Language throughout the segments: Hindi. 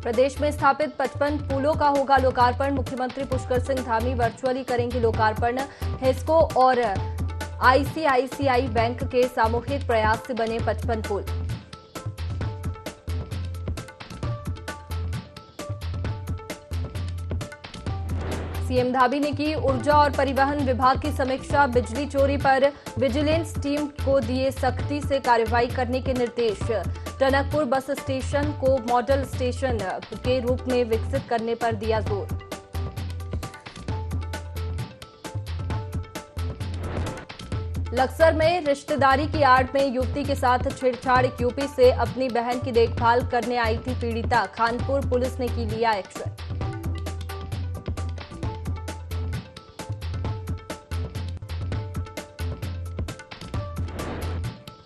प्रदेश में स्थापित 55 पुलों का होगा लोकार्पण। मुख्यमंत्री पुष्कर सिंह धामी वर्चुअली करेंगे लोकार्पण। हेस्को और आईसीआईसीआई बैंक के सामूहिक प्रयास से बने 55 पुल। सीएम धामी ने की ऊर्जा और परिवहन विभाग की समीक्षा। बिजली चोरी पर विजिलेंस टीम को दिए सख्ती से कार्रवाई करने के निर्देश। टनकपुर बस स्टेशन को मॉडल स्टेशन के रूप में विकसित करने पर दिया जोर। लक्सर में रिश्तेदारी की आड़ में युवती के साथ छेड़छाड़। यूपी से अपनी बहन की देखभाल करने आई थी पीड़िता। खानपुर पुलिस ने की लिया एक्शन।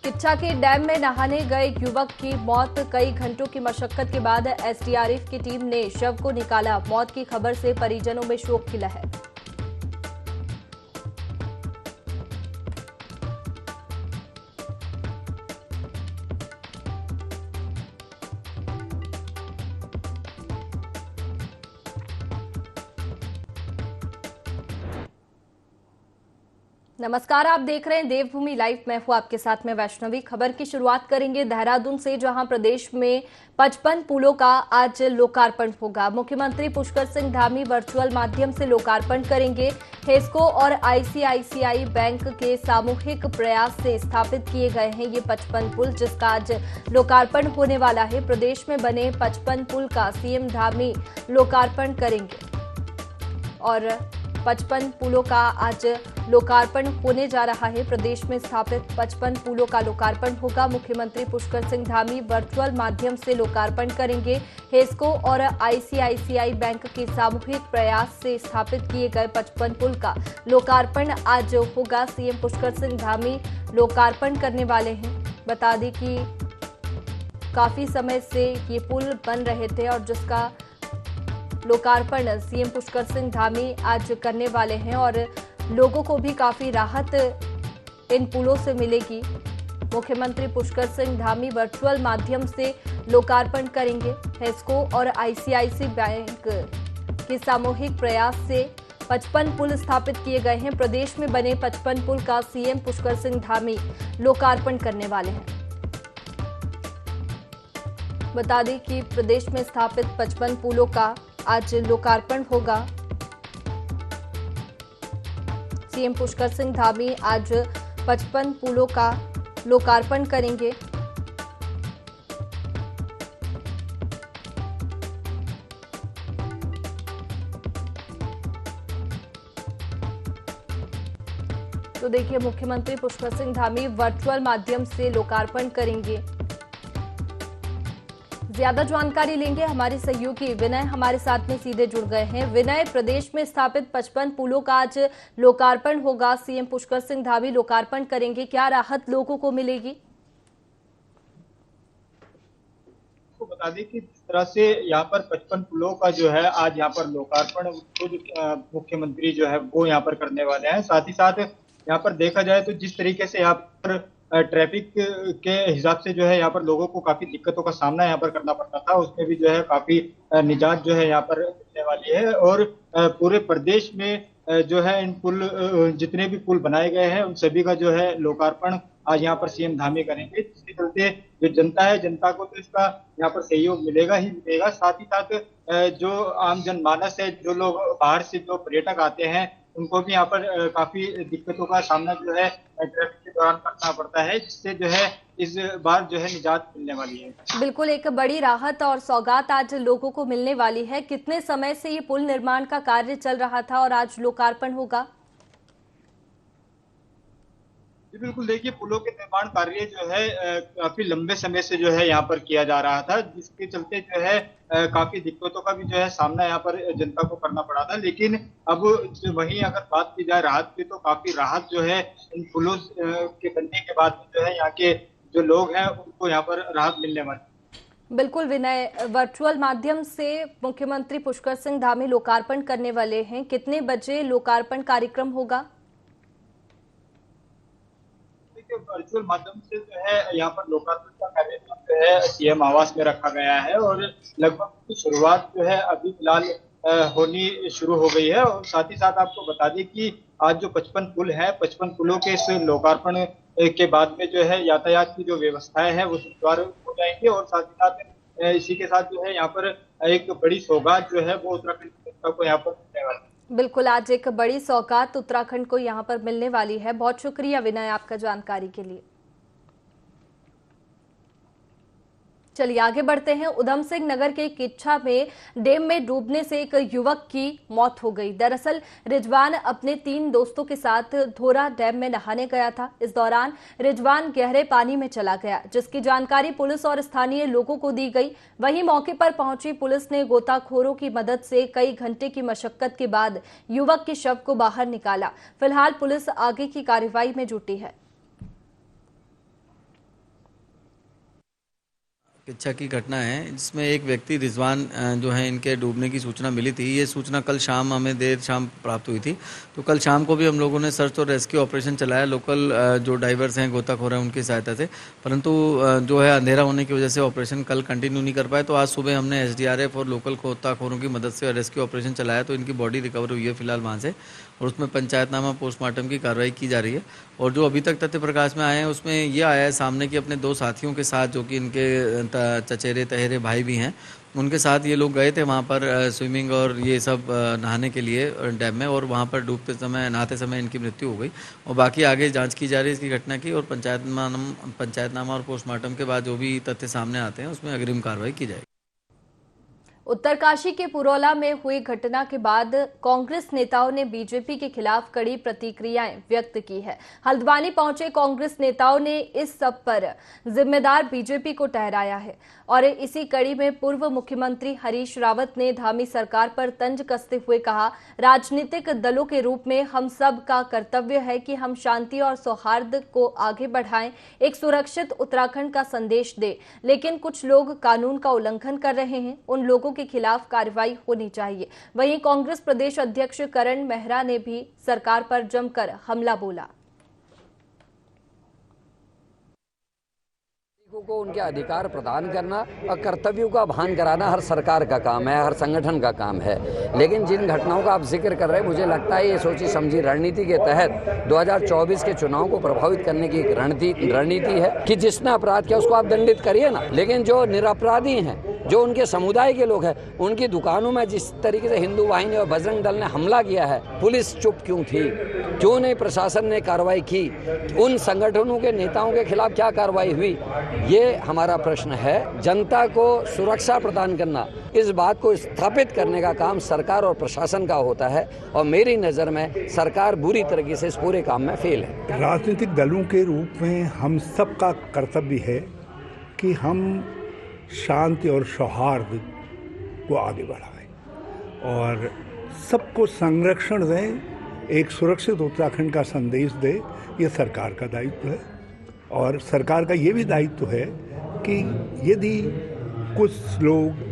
किच्चा के डैम में नहाने गए युवक की मौत। कई घंटों की मशक्कत के बाद एसडीआरएफ की टीम ने शव को निकाला। मौत की खबर से परिजनों में शोक की लहर। नमस्कार, आप देख रहे हैं देवभूमि लाइव। मैं हूं आपके साथ में वैष्णवी। खबर की शुरुआत करेंगे देहरादून से, जहां प्रदेश में 55 पुलों का आज लोकार्पण होगा। मुख्यमंत्री पुष्कर सिंह धामी वर्चुअल माध्यम से लोकार्पण करेंगे। हेस्को और आईसीआईसीआई बैंक के सामूहिक प्रयास से स्थापित किए गए हैं ये 55 पुल, जिसका आज लोकार्पण होने वाला है। प्रदेश में बने 55 पुल का सीएम धामी लोकार्पण करेंगे और 55 पुलों का आज लोकार्पण होने जा रहा है। प्रदेश में स्थापित 55 पुलों का लोकार्पण होगा। मुख्यमंत्री पुष्कर सिंह धामी वर्चुअल माध्यम से लोकार्पण करेंगे। हेस्को और आईसीआईसीआई बैंक के सामूहिक प्रयास से स्थापित किए गए 55 पुल का लोकार्पण आज होगा। सीएम पुष्कर सिंह धामी लोकार्पण करने वाले हैं। बता दें कि काफी समय से ये पुल बन रहे थे और जिसका लोकार्पण सीएम पुष्कर सिंह धामी आज करने वाले हैं और लोगों को भी काफी राहत इन पुलों से मिलेगी। मुख्यमंत्री पुष्कर सिंह धामी वर्चुअल माध्यम से लोकार्पण करेंगे। हेस्को और आईसीआईसी बैंक के सामूहिक प्रयास से 55 पुल स्थापित किए गए हैं। प्रदेश में बने 55 पुल का सीएम पुष्कर सिंह धामी लोकार्पण करने वाले हैं। बता दें कि प्रदेश में स्थापित 55 पुलों का आज लोकार्पण होगा। सीएम पुष्कर सिंह धामी आज 55 पुलों का लोकार्पण करेंगे। तो देखिए, मुख्यमंत्री पुष्कर सिंह धामी वर्चुअल माध्यम से लोकार्पण करेंगे। ज्यादा जानकारी लेंगे, हमारे सहयोगी विनय हमारे साथ में सीधे जुड़ गए हैं। विनय, प्रदेश में स्थापित 55 पुलों का आज लोकार्पण होगा। सीएम पुष्कर सिंह धामी लोकार्पण करेंगे। क्या राहत लोगों को मिलेगी? तो बता दें कि जिस तरह से यहाँ पर 55 पुलों का जो है आज यहाँ पर लोकार्पण खुद मुख्यमंत्री जो है वो यहाँ पर करने वाले हैं। साथ ही साथ यहाँ पर देखा जाए तो जिस तरीके से यहाँ पर ट्रैफिक के हिसाब से जो है यहाँ पर लोगों को काफी दिक्कतों का सामना यहाँ पर करना पड़ता था, उसमें भी जो है काफी निजात जो है यहाँ पर मिलने वाली है। और पूरे प्रदेश में जो है इन पुल जितने भी पुल बनाए गए हैं उन सभी का जो है लोकार्पण आज यहाँ पर सीएम धामी करेंगे, जिसके चलते जो जनता है, जनता को तो इसका यहाँ पर सहयोग मिलेगा ही मिलेगा। साथ ही साथ जो आम जनमानस है, जो लोग बाहर से जो पर्यटक आते हैं, उनको भी यहाँ पर काफी दिक्कतों का सामना जो है ट्रैफिक के दौरान करना पड़ता है, जिससे जो है इस बार जो है निजात मिलने वाली है। बिल्कुल, एक बड़ी राहत और सौगात आज लोगों को मिलने वाली है। कितने समय से ये पुल निर्माण का कार्य चल रहा था और आज लोकार्पण होगा? जी बिल्कुल, देखिए पुलों के निर्माण कार्य जो है काफी लंबे समय से जो है यहाँ पर किया जा रहा था, जिसके चलते जो है काफी दिक्कतों का भी जो है सामना यहाँ पर जनता को करना पड़ा था। लेकिन अब वहीं अगर बात की जाए राहत की, तो काफी राहत जो है इन पुलों के बनने के बाद जो है यहाँ के जो लोग हैं उनको यहाँ पर राहत मिलने वाली। बिल्कुल विनय, वर्चुअल माध्यम से मुख्यमंत्री पुष्कर सिंह धामी लोकार्पण करने वाले हैं। कितने बजे लोकार्पण कार्यक्रम होगा? वर्चुअल माध्यम से जो है यहाँ पर लोकार्पण का कार्यक्रम जो है सीएम आवास में रखा गया है और लगभग की शुरुआत जो है अभी फिलहाल होनी शुरू हो गई है। और साथ ही साथ आपको बता दें कि आज जो 55 पुल है, 55 पुलों के इस लोकार्पण के बाद में जो है यातायात की जो व्यवस्थाएं हैं वो सुचारू हो जाएंगी। और साथ ही साथ इसी के साथ जो है यहाँ पर एक बड़ी सौगात जो है वो उत्तराखंड की जनता को यहाँ पर मिलने वाली है। बिल्कुल, आज एक बड़ी सौगात उत्तराखंड को यहाँ पर मिलने वाली है। बहुत शुक्रिया विनय आपका जानकारी के लिए। चलिए आगे बढ़ते हैं। उधम सिंह नगर के किच्छा में डैम में डूबने से एक युवक की मौत हो गई। दरअसल रिजवान अपने 3 दोस्तों के साथ धोरा डैम में नहाने गया था। इस दौरान रिजवान गहरे पानी में चला गया, जिसकी जानकारी पुलिस और स्थानीय लोगों को दी गई। वहीं मौके पर पहुंची पुलिस ने गोताखोरों की मदद से कई घंटे की मशक्कत के बाद युवक के शव को बाहर निकाला। फिलहाल पुलिस आगे की कार्रवाई में जुटी है। किच्छा की घटना है जिसमें एक व्यक्ति रिजवान जो है इनके डूबने की सूचना मिली थी। ये सूचना कल शाम हमें देर शाम प्राप्त हुई थी। तो कल शाम को भी हम लोगों ने सर्च और रेस्क्यू ऑपरेशन चलाया लोकल जो डाइवर्स हैं, गोताखोर हैं, उनकी सहायता से। परंतु जो है अंधेरा होने की वजह से ऑपरेशन कल कंटिन्यू नहीं कर पाए। तो आज सुबह हमने SDRF और लोकल गोताखोरों की मदद से रेस्क्यू ऑपरेशन चलाया। तो इनकी बॉडी रिकवर हुई है फिलहाल वहाँ से, और उसमें पंचायतनामा पोस्टमार्टम की कार्रवाई की जा रही है। और जो अभी तक तथ्य प्रकाश में आए हैं उसमें ये आया है सामने कि अपने 2 साथियों के साथ, जो कि इनके चचेरे तहेरे भाई भी हैं, उनके साथ ये लोग गए थे वहाँ पर स्विमिंग और ये सब नहाने के लिए डैम में, और वहाँ पर डूबते समय नहाते समय इनकी मृत्यु हो गई। और बाकी आगे जांच की जा रही है इसकी घटना की, और पंचायतनामा और पोस्टमार्टम के बाद जो भी तथ्य सामने आते हैं उसमें अग्रिम कार्रवाई की जाएगी। उत्तरकाशी के पुरौला में हुई घटना के बाद कांग्रेस नेताओं ने बीजेपी के खिलाफ कड़ी प्रतिक्रियाएं व्यक्त की है। हल्द्वानी पहुंचे कांग्रेस नेताओं ने इस सब पर जिम्मेदार बीजेपी को ठहराया है। और इसी कड़ी में पूर्व मुख्यमंत्री हरीश रावत ने धामी सरकार पर तंज कसते हुए कहा, राजनीतिक दलों के रूप में हम सब का कर्तव्य है कि हम शांति और सौहार्द को आगे बढ़ाएं, एक सुरक्षित उत्तराखंड का संदेश दें। लेकिन कुछ लोग कानून का उल्लंघन कर रहे हैं, उन लोगों के खिलाफ कार्रवाई होनी चाहिए। वहीं कांग्रेस प्रदेश अध्यक्ष करण मेहरा ने भी सरकार पर जमकर हमला बोला। को उनके अधिकार प्रदान करना और कर्तव्यों का भान कराना हर सरकार का काम है, हर संगठन का काम है। लेकिन जिन घटनाओं का आप जिक्र कर रहे हैं, मुझे लगता है ये सोची समझी रणनीति के तहत 2024 के चुनाव को प्रभावित करने की एक रणनीति है कि जिसने अपराध किया उसको आप दंडित करिए ना। लेकिन जो निरपराधी हैं, जो उनके समुदाय के लोग हैं, उनकी दुकानों में जिस तरीके से हिंदू वाहिनी और बजरंग दल ने हमला किया है, पुलिस चुप क्यों थी? क्यों नहीं प्रशासन ने कार्रवाई की? उन संगठनों के नेताओं के खिलाफ क्या कार्रवाई हुई? ये हमारा प्रश्न है। जनता को सुरक्षा प्रदान करना, इस बात को स्थापित करने का काम सरकार और प्रशासन का होता है, और मेरी नज़र में सरकार बुरी तरीके से इस पूरे काम में फेल है। राजनीतिक दलों के रूप में हम सबका कर्तव्य है कि हम शांति और सौहार्द को आगे बढ़ाएं और सबको संरक्षण दें, एक सुरक्षित उत्तराखंड का संदेश दे। ये सरकार का दायित्व है। और सरकार का ये भी दायित्व है कि यदि कुछ लोग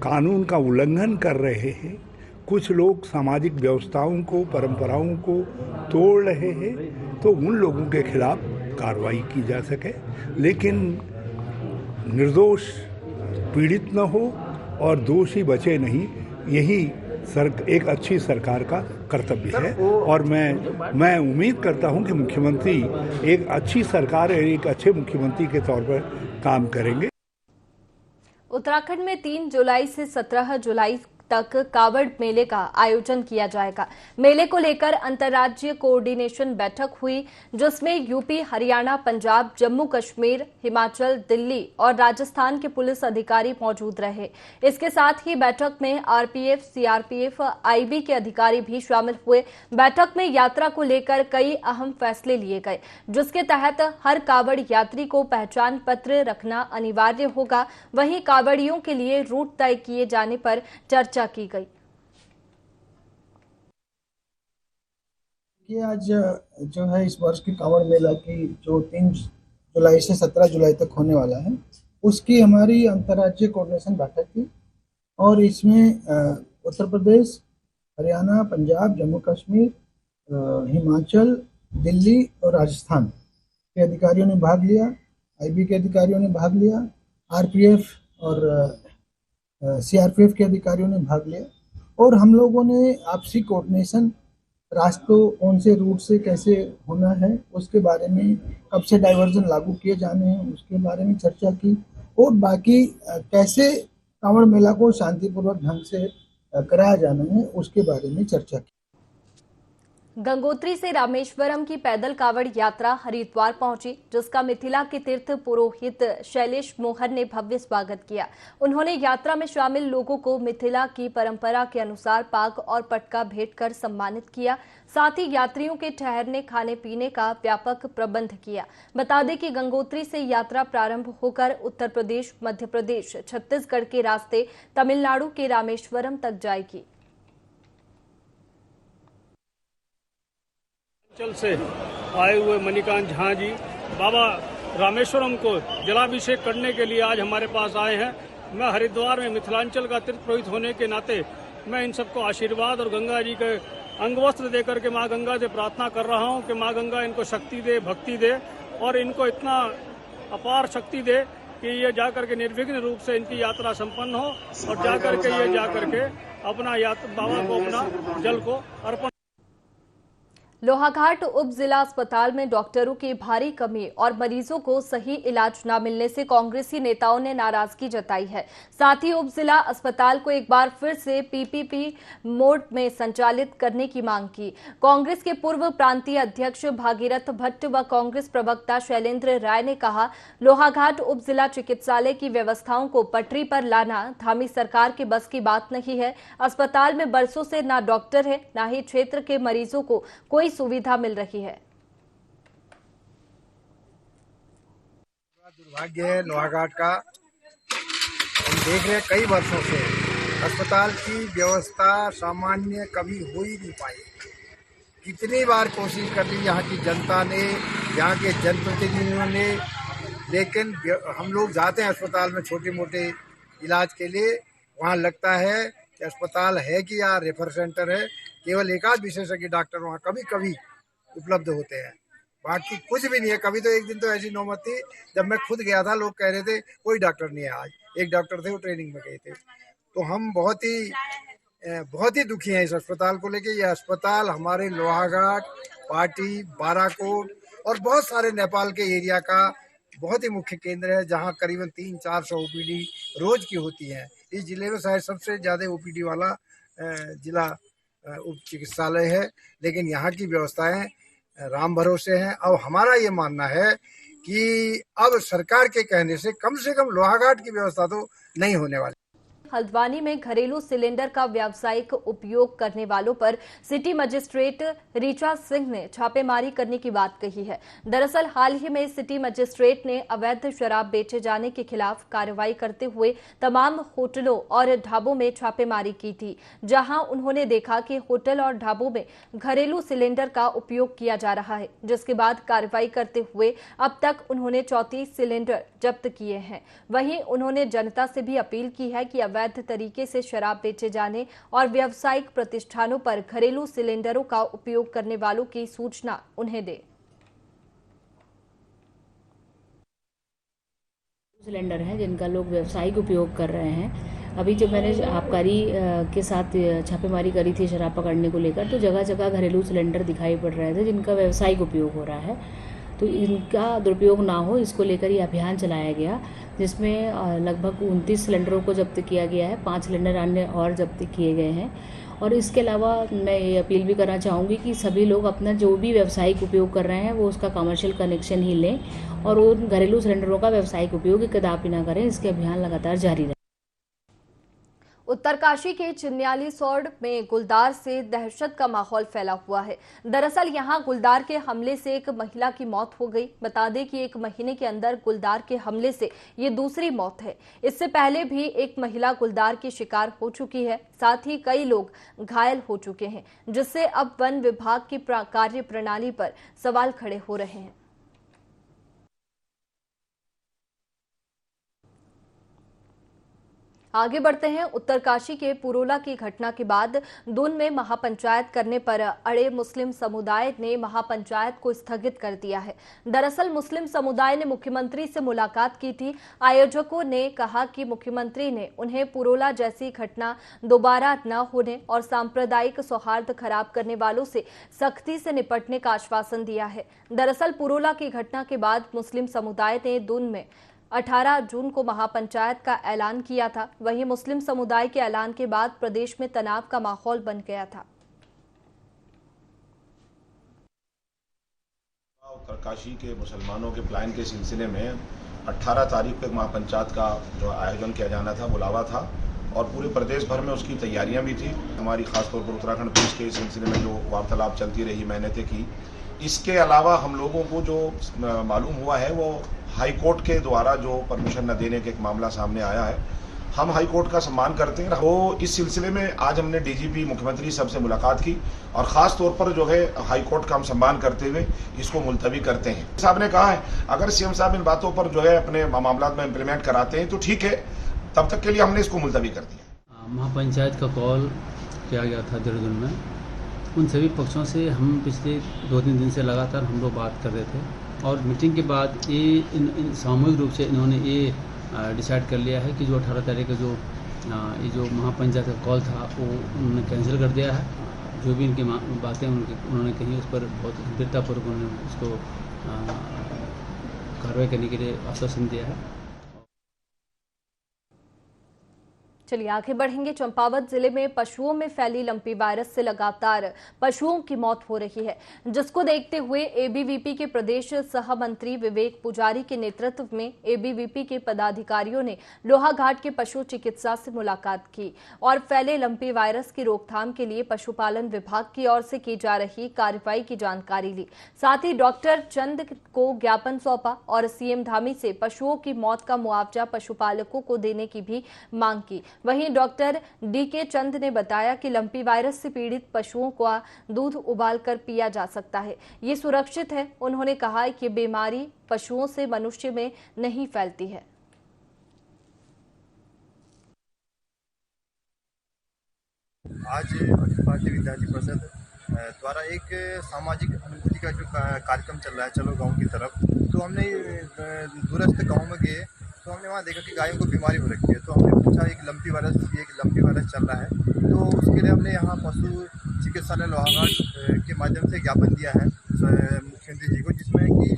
कानून का उल्लंघन कर रहे हैं, कुछ लोग सामाजिक व्यवस्थाओं को, परंपराओं को तोड़ रहे हैं, तो उन लोगों के खिलाफ कार्रवाई की जा सके, लेकिन निर्दोष पीड़ित न हो और दोषी बचे नहीं। यही एक अच्छी सरकार का कर्तव्य है। और मैं उम्मीद करता हूं कि मुख्यमंत्री एक अच्छी सरकार और एक अच्छे मुख्यमंत्री के तौर पर काम करेंगे। उत्तराखंड में 3 जुलाई से 17 जुलाई तक कावड़ मेले का आयोजन किया जाएगा। मेले को लेकर अंतर्राज्यीय कोऑर्डिनेशन बैठक हुई, जिसमें यूपी, हरियाणा, पंजाब, जम्मू कश्मीर, हिमाचल, दिल्ली और राजस्थान के पुलिस अधिकारी मौजूद रहे। इसके साथ ही बैठक में आरपीएफ, सीआरपीएफ, आईबी के अधिकारी भी शामिल हुए। बैठक में यात्रा को लेकर कई अहम फैसले लिए गए, जिसके तहत हर कावड़ यात्री को पहचान पत्र रखना अनिवार्य होगा। वहीं कावड़ियों के लिए रूट तय किए जाने पर चर्चा की गई। ये आज जो है इस वर्ष की कांवड़ मेला की जो 3 जुलाई से 17 जुलाई तक होने वाला है, उसकी हमारी अंतर्राज्यीय कोऑर्डिनेशन बैठक थी। और इसमें उत्तर प्रदेश, हरियाणा, पंजाब, जम्मू कश्मीर, हिमाचल, दिल्ली और राजस्थान के अधिकारियों ने भाग लिया। आईबी के अधिकारियों ने भाग लिया। आरपीएफ और सीआरपीएफ के अधिकारियों ने भाग लिया और हम लोगों ने आपसी कोऑर्डिनेशन रास्तों कौन से रूट से कैसे होना है उसके बारे में, कब से डाइवर्जन लागू किए जाने हैं उसके बारे में चर्चा की और बाकी कैसे कांवड़ मेला को शांतिपूर्वक ढंग से कराया जाना है उसके बारे में चर्चा की। गंगोत्री से रामेश्वरम की पैदल कावड़ यात्रा हरिद्वार पहुंची, जिसका मिथिला के तीर्थ पुरोहित शैलेश मोहन ने भव्य स्वागत किया। उन्होंने यात्रा में शामिल लोगों को मिथिला की परंपरा के अनुसार पाग और पटका भेंट कर सम्मानित किया। साथ ही यात्रियों के ठहरने खाने पीने का व्यापक प्रबंध किया। बता दें कि गंगोत्री से यात्रा प्रारंभ होकर उत्तर प्रदेश, मध्य प्रदेश, छत्तीसगढ़ के रास्ते तमिलनाडु के रामेश्वरम तक जाएगी। चल से आए हुए मणिकांत झा जी बाबा रामेश्वरम को जलाभिषेक करने के लिए आज हमारे पास आए हैं। मैं हरिद्वार में मिथिलांचल का तीर्थ पुरोहित होने के नाते मैं इन सबको आशीर्वाद और गंगा जी के अंगवस्त्र देकर के माँ गंगा से प्रार्थना कर रहा हूँ कि माँ गंगा इनको शक्ति दे, भक्ति दे और इनको इतना अपार शक्ति दे कि ये जाकर के निर्विघ्न रूप से इनकी यात्रा संपन्न हो और जाकर के ये जाकर के अपना बाबा को अपना जल को अर्पण। लोहाघाट उप जिला अस्पताल में डॉक्टरों की भारी कमी और मरीजों को सही इलाज न मिलने से कांग्रेसी नेताओं ने नाराजगी जताई है। साथ ही उप जिला अस्पताल को एक बार फिर से पीपीपी मोड में संचालित करने की मांग की। कांग्रेस के पूर्व प्रांतीय अध्यक्ष भागीरथ भट्ट व कांग्रेस प्रवक्ता शैलेंद्र राय ने कहा, लोहाघाट उप जिला चिकित्सालय की व्यवस्थाओं को पटरी पर लाना धामी सरकार के बस की बात नहीं है। अस्पताल में बरसों से न डॉक्टर है, न ही क्षेत्र के मरीजों को कोई सुविधा मिल रही है। दुर्भाग्य है लोहाघाट का। हम देख रहे हैं कई वर्षों से अस्पताल की व्यवस्था सामान्य कभी हो ही नहीं पाई। कितनी बार कोशिश कर ली यहाँ की जनता ने, यहाँ के जनप्रतिनिधियों ने, लेकिन हम लोग जाते हैं अस्पताल में छोटे मोटे इलाज के लिए, वहाँ लगता है कि अस्पताल है कि या रेफर सेंटर है, केवल एक आध विशेषज्ञ डॉक्टर वहाँ कभी कभी उपलब्ध होते हैं, बाकी कुछ भी नहीं है। कभी तो एक दिन तो ऐसी नौबत थी जब मैं खुद गया था, लोग कह रहे थे कोई डॉक्टर नहीं है। आज एक डॉक्टर थे, वो ट्रेनिंग में गए थे। तो हम बहुत ही दुखी हैं इस अस्पताल को लेके। ये अस्पताल हमारे लोहाघाट, पाटी, बाराकोट और बहुत सारे नेपाल के एरिया का बहुत ही मुख्य केंद्र है, जहाँ करीबन 300-400 ओपीडी रोज की होती है। इस जिले में शायद सबसे ज्यादा ओपीडी वाला जिला उप चिकित्सालय है, लेकिन यहाँ की व्यवस्थाएं राम भरोसे हैं। अब हमारा ये मानना है कि अब सरकार के कहने से कम लोहाघाट की व्यवस्था तो नहीं होने वाली। हल्द्वानी में घरेलू सिलेंडर का व्यावसायिक उपयोग करने वालों पर सिटी मजिस्ट्रेट ऋचा सिंह ने छापेमारी करने की बात कही है। दरअसल हाल ही में सिटी मजिस्ट्रेट ने अवैध शराब बेचे जाने के खिलाफ कार्रवाई करते हुए तमाम होटलों और ढाबों में छापेमारी की थी, जहां उन्होंने देखा कि होटल और ढाबों में घरेलू सिलेंडर का उपयोग किया जा रहा है, जिसके बाद कार्रवाई करते हुए अब तक उन्होंने 34 सिलेंडर जब्त किए हैं। वहीं उन्होंने जनता से भी अपील की है कि अवैध तरीके से शराब बेचे जाने और व्यावसायिक प्रतिष्ठानों पर घरेलू सिलेंडरों का उपयोग करने वालों की सूचना उन्हें दे। सिलेंडर हैं जिनका लोग व्यावसायिक उपयोग कर रहे हैं। अभी जब मैंने आबकारी के साथ छापेमारी करी थी शराब पकड़ने को लेकर, तो जगह जगह घरेलू सिलेंडर दिखाई पड़ रहे थे जिनका व्यावसायिक उपयोग हो रहा है। तो इनका दुरुपयोग ना हो, इसको लेकर ये अभियान चलाया गया, जिसमें लगभग 29 सिलेंडरों को जब्त किया गया है। 5 सिलेंडर अन्य और जब्त किए गए हैं। और इसके अलावा मैं ये अपील भी करना चाहूँगी कि सभी लोग अपना जो भी व्यावसायिक उपयोग कर रहे हैं वो उसका कमर्शियल कनेक्शन ही लें और उन घरेलू सिलेंडरों का व्यावसायिक उपयोग कदापि ना करें। इसके अभियान लगातार जारी रहे। उत्तरकाशी के चिन्याली सौड़ में गुलदार से दहशत का माहौल फैला हुआ है। दरअसल यहां गुलदार के हमले से एक महिला की मौत हो गई। बता दें कि 1 महीने के अंदर गुलदार के हमले से ये दूसरी मौत है। इससे पहले भी एक महिला गुलदार की शिकार हो चुकी है, साथ ही कई लोग घायल हो चुके हैं, जिससे अब वन विभाग की कार्य प्रणाली पर सवाल खड़े हो रहे हैं। आगे बढ़ते हैं। उत्तरकाशी के पुरोला की घटना के बाद दून में महापंचायत करने पर अड़े मुस्लिम समुदाय ने महापंचायत को स्थगित कर दिया है। दरअसल मुस्लिम समुदाय ने मुख्यमंत्री से मुलाकात की थी। आयोजकों ने कहा कि मुख्यमंत्री ने उन्हें पुरोला जैसी घटना दोबारा न होने और सांप्रदायिक सौहार्द खराब करने वालों से सख्ती से निपटने का आश्वासन दिया है। दरअसल पुरोला की घटना के बाद मुस्लिम समुदाय ने दून में 18 जून को महापंचायत का ऐलान किया था। वहीं मुस्लिम समुदाय के ऐलान के बाद प्रदेश में तनाव का माहौल बन गया था। उत्तरकाशी के मुसलमानों के प्लान के सिलसिले में 18 तारीख को महापंचायत का जो आयोजन किया जाना था, बुलावा था और पूरे प्रदेश भर में उसकी तैयारियां भी थी। हमारी खासतौर पर उत्तराखंड पुलिस के सिलसिले में जो वार्तालाप चलती रही मैंने की। इसके अलावा हम लोगों को जो मालूम हुआ है वो हाई कोर्ट के द्वारा जो परमिशन न देने का एक मामला सामने आया है। हम हाई कोर्ट का सम्मान करते हैं। वो इस सिलसिले में आज हमने डीजीपी मुख्यमंत्री साहब से मुलाकात की और खास तौर पर जो है हाई कोर्ट का हम सम्मान करते हुए इसको मुलतवी करते हैं। साहब ने कहा है अगर सीएम साहब इन बातों पर जो है अपने मामला में इम्प्लीमेंट कराते हैं तो ठीक है, तब तक के लिए हमने इसको मुलतवी कर दिया। महापंचायत का कॉल किया गया था देहरादून में। उन सभी पक्षों से हम पिछले 2-3 दिन से लगातार हम लोग बात कर रहे थे और मीटिंग के बाद ये इन सामूहिक रूप से इन्होंने ये डिसाइड कर लिया है कि जो 18 तारीख का ये जो महापंचायत का कॉल था वो उन्होंने कैंसिल कर दिया है। जो भी इनकी बातें उन्होंने कही उस पर बहुत गंभीरतापूर्वक उन्होंने उसको कार्रवाई करने के लिए आश्वासन दिया है। चलिए आगे बढ़ेंगे। चंपावत जिले में पशुओं में फैली लंपी वायरस से लगातार पशुओं की मौत हो रही है, जिसको देखते हुए एबीवीपी के प्रदेश सह मंत्री विवेक पुजारी के नेतृत्व में एबीवीपी के पदाधिकारियों ने लोहाघाट के पशु चिकित्सा से मुलाकात की और फैले लंपी वायरस की रोकथाम के लिए पशुपालन विभाग की ओर से की जा रही कार्रवाई की जानकारी ली। साथ ही डॉक्टर चंद को ज्ञापन सौंपा और सीएम धामी से पशुओं की मौत का मुआवजा पशुपालकों को देने की भी मांग की। वहीं डॉक्टर डीके चंद ने बताया कि लंपी वायरस से पीड़ित पशुओं का दूध उबालकर पिया जा सकता है, ये सुरक्षित है। उन्होंने कहा कि बीमारी पशुओं से मनुष्य में नहीं फैलती है। आज अखिल भारतीय विद्यार्थी परिषद द्वारा एक सामाजिक अनुभूति का जो कार्यक्रम चल रहा है, चलो गांव की तरफ, तो हमने दूरस्थ गांव में गए तो हमने वहाँ देखा कि गायों को बीमारी हो रखी है। तो हमने पूछा एक लंपी वायरस चल रहा है, तो उसके लिए हमने यहाँ पशु चिकित्सालय लोहाघाट के माध्यम से ज्ञापन दिया है मुख्यमंत्री जी को, जिसमें कि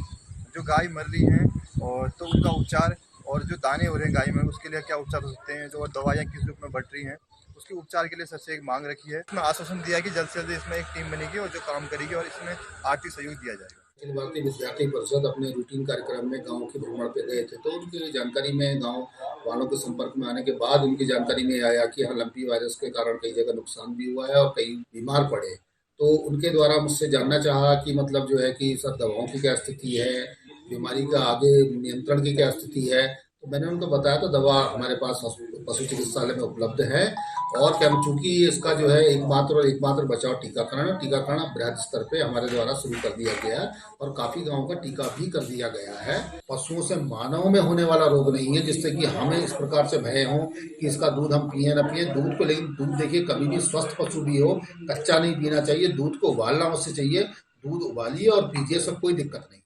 जो गाय मर रही हैं और तो उनका उपचार और जो दाने हो रहे हैं गाय में उसके लिए क्या उपचार हो सकते हैं, जो दवाइयाँ किस रूप में बढ़ रही हैं उसके उपचार के लिए सबसे एक मांग रखी है। इसमें आश्वासन दिया कि जल्द से जल्द इसमें एक टीम बनेगी और जो काम करेगी और इसमें आर्थिक सहयोग दिया जाएगा। अखिल भारतीय विद्यार्थी परिषद अपने रूटीन कार्यक्रम में गांव के भ्रमण पे गए थे, तो उनकी जानकारी में गांव वालों के संपर्क में आने के बाद उनकी जानकारी में आया कि यहाँ लंपी वायरस के कारण कई जगह नुकसान भी हुआ है और कई बीमार पड़े। तो उनके द्वारा मुझसे जानना चाहा कि मतलब जो है कि सर दवाओं की क्या स्थिति है, बीमारी का आगे नियंत्रण की क्या स्थिति है। तो मैंने उनको बताया तो दवा हमारे पास पशु चिकित्सालय में उपलब्ध है और क्या चूंकि इसका जो है एकमात्र बचाव टीकाकरण बृहद स्तर पे हमारे द्वारा शुरू कर दिया गया है और काफी गांवों का टीका भी कर दिया गया है। पशुओं से मानव में होने वाला रोग नहीं है जिससे कि हमें इस प्रकार से भय हो कि इसका दूध हम पिए न पिए दूध को। लेकिन दूध देखिए कभी भी स्वस्थ पशु भी हो कच्चा नहीं पीना चाहिए, दूध को उबालना उससे चाहिए, दूध उबालिए और पीजिए, सब कोई दिक्कत नहीं।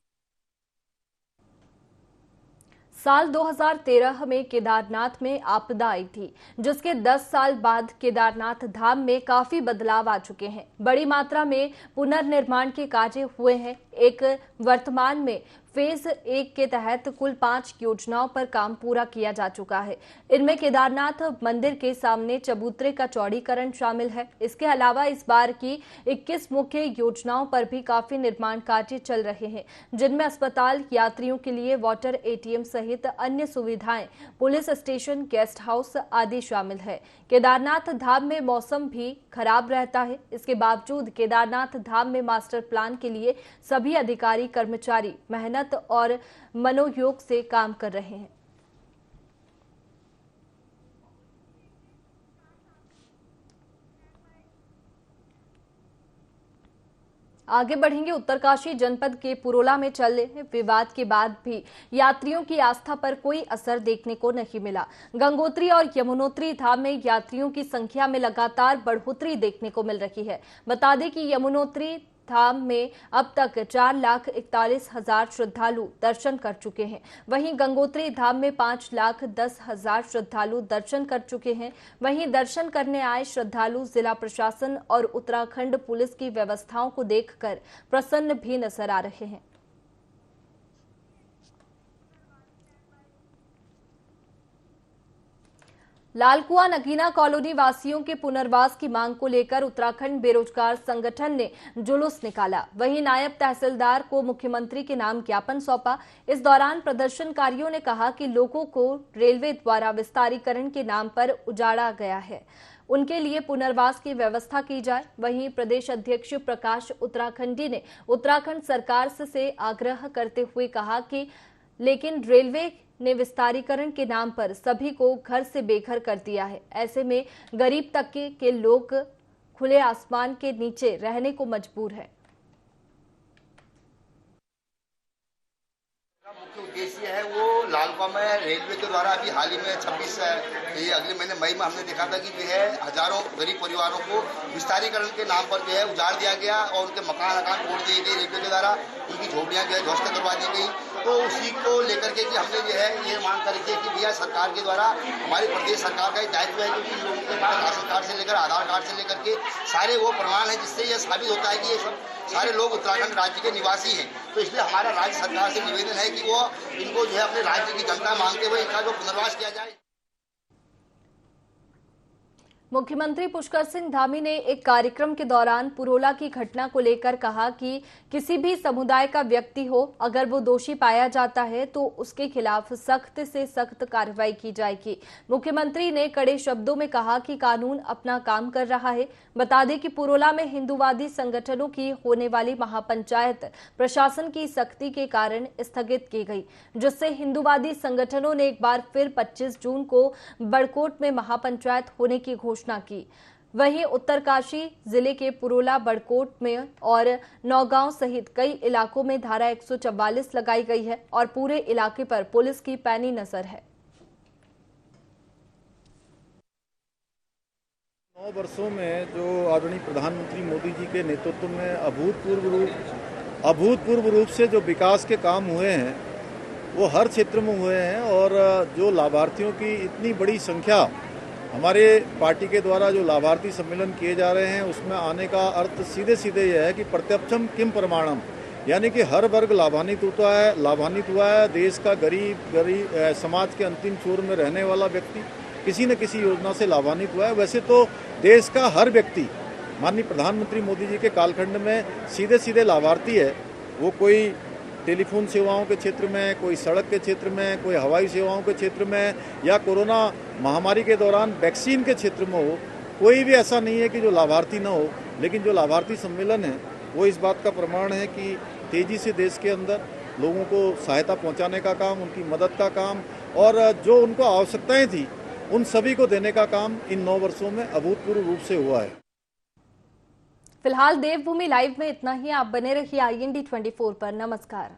साल 2013 में केदारनाथ में आपदा आई थी, जिसके 10 साल बाद केदारनाथ धाम में काफी बदलाव आ चुके हैं। बड़ी मात्रा में पुनर्निर्माण के कार्य हुए हैं। वर्तमान में फेज 1 के तहत कुल 5 योजनाओं पर काम पूरा किया जा चुका है। इनमें केदारनाथ मंदिर के सामने चबूतरे का चौड़ीकरण शामिल है। इसके अलावा इस बार की 21 मुख्य योजनाओं पर भी काफी निर्माण कार्य चल रहे हैं, जिनमें अस्पताल, यात्रियों के लिए वाटर एटीएम सहित अन्य सुविधाएं, पुलिस स्टेशन, गेस्ट हाउस आदि शामिल है। केदारनाथ धाम में मौसम भी खराब रहता है। इसके बावजूद केदारनाथ धाम में मास्टर प्लान के लिए सभी अधिकारी कर्मचारी मेहनत और मनोयोग से काम कर रहे हैं। आगे बढ़ेंगे। उत्तरकाशी जनपद के पुरोला में चल रहे विवाद के बाद भी यात्रियों की आस्था पर कोई असर देखने को नहीं मिला। गंगोत्री और यमुनोत्री धाम में यात्रियों की संख्या में लगातार बढ़ोतरी देखने को मिल रही है। बता दें कि यमुनोत्री धाम में अब तक 4,41,000 श्रद्धालु दर्शन कर चुके हैं। वहीं गंगोत्री धाम में 5,10,000 श्रद्धालु दर्शन कर चुके हैं। वहीं दर्शन करने आए श्रद्धालु जिला प्रशासन और उत्तराखंड पुलिस की व्यवस्थाओं को देखकर प्रसन्न भी नजर आ रहे हैं। लालकुआं नगीना कॉलोनी वासियों के पुनर्वास की मांग को लेकर उत्तराखंड बेरोजगार संगठन ने जुलूस निकाला। वहीं नायब तहसीलदार को मुख्यमंत्री के नाम ज्ञापन सौंपा। इस दौरान प्रदर्शनकारियों ने कहा कि लोगों को रेलवे द्वारा विस्तारीकरण के नाम पर उजाड़ा गया है, उनके लिए पुनर्वास की व्यवस्था की जाए। वहीं प्रदेश अध्यक्ष प्रकाश उत्तराखंडी ने उत्तराखंड सरकार से आग्रह करते हुए कहा कि लेकिन रेलवे ने विस्तारीकरण के नाम पर सभी को घर से बेघर कर दिया है। ऐसे में गरीब तबके के लोग खुले आसमान के नीचे रहने को मजबूर है। मुख्य उद्देश्य है वो लालकुआं में रेलवे के द्वारा अभी हाल ही में 26 अगले महीने मई में हमने देखा था कि जो है हजारों गरीब परिवारों को विस्तारीकरण के नाम पर जो है उजाड़ दिया गया और उनके मकान तोड़ दिए गए रेलवे के द्वारा, उनकी झोपड़ियां जो है ध्वस्त करवा दी गई। तो उसी को लेकर के कि हमने जो है ये मांग कर रखी है कि भैया सरकार के द्वारा हमारी प्रदेश सरकार का एक दायित्व है कि इन लोगों के पास राशन कार्ड से लेकर आधार कार्ड से लेकर के सारे वो प्रमाण है जिससे यह साबित होता है कि ये सब सारे लोग उत्तराखंड राज्य के निवासी हैं। तो इसलिए हमारा राज्य सरकार से निवेदन है कि वो इनको जो है अपने राज्य की जनता मांगते हुए इनका जो पुनर्वास किया जाए। मुख्यमंत्री पुष्कर सिंह धामी ने एक कार्यक्रम के दौरान पुरोला की घटना को लेकर कहा कि किसी भी समुदाय का व्यक्ति हो, अगर वो दोषी पाया जाता है तो उसके खिलाफ सख्त से सख्त कार्रवाई की जाएगी। मुख्यमंत्री ने कड़े शब्दों में कहा कि कानून अपना काम कर रहा है। बता दें कि पुरोला में हिंदूवादी संगठनों की होने वाली महापंचायत प्रशासन की सख्ती के कारण स्थगित की गई, जिससे हिंदूवादी संगठनों ने एक बार फिर 25 जून को बड़कोट में महापंचायत होने की घोषणा की। वहीं उत्तरकाशी जिले के पुरोला, बड़कोट में और नौगांव सहित कई इलाकों में धारा 144 लगाई गई है और पूरे इलाके पर पुलिस की पैनी नजर है। 9 वर्षों में जो आदरणीय प्रधानमंत्री मोदी जी के नेतृत्व में अभूतपूर्व रूप से जो विकास के काम हुए हैं वो हर क्षेत्र में हुए हैं और जो लाभार्थियों की इतनी बड़ी संख्या हमारे पार्टी के द्वारा जो लाभार्थी सम्मेलन किए जा रहे हैं उसमें आने का अर्थ सीधे सीधे यह है कि प्रत्यक्षम किम प्रमाणम, यानी कि हर वर्ग लाभान्वित हुआ है। देश का गरीब समाज के अंतिम छोर में रहने वाला व्यक्ति किसी न किसी योजना से लाभान्वित हुआ है। वैसे तो देश का हर व्यक्ति माननीय प्रधानमंत्री मोदी जी के कालखंड में सीधे सीधे लाभार्थी है। वो कोई टेलीफोन सेवाओं के क्षेत्र में, कोई सड़क के क्षेत्र में, कोई हवाई सेवाओं के क्षेत्र में या कोरोना महामारी के दौरान वैक्सीन के क्षेत्र में हो, कोई भी ऐसा नहीं है कि जो लाभार्थी न हो। लेकिन जो लाभार्थी सम्मेलन है वो इस बात का प्रमाण है कि तेजी से देश के अंदर लोगों को सहायता पहुंचाने का काम, उनकी मदद का काम और जो उनको आवश्यकताएं थी उन सभी को देने का काम इन 9 वर्षों में अभूतपूर्व रूप से हुआ है। फिलहाल देवभूमि लाइव में इतना ही। आप बने रहिए IND 24 पर। नमस्कार।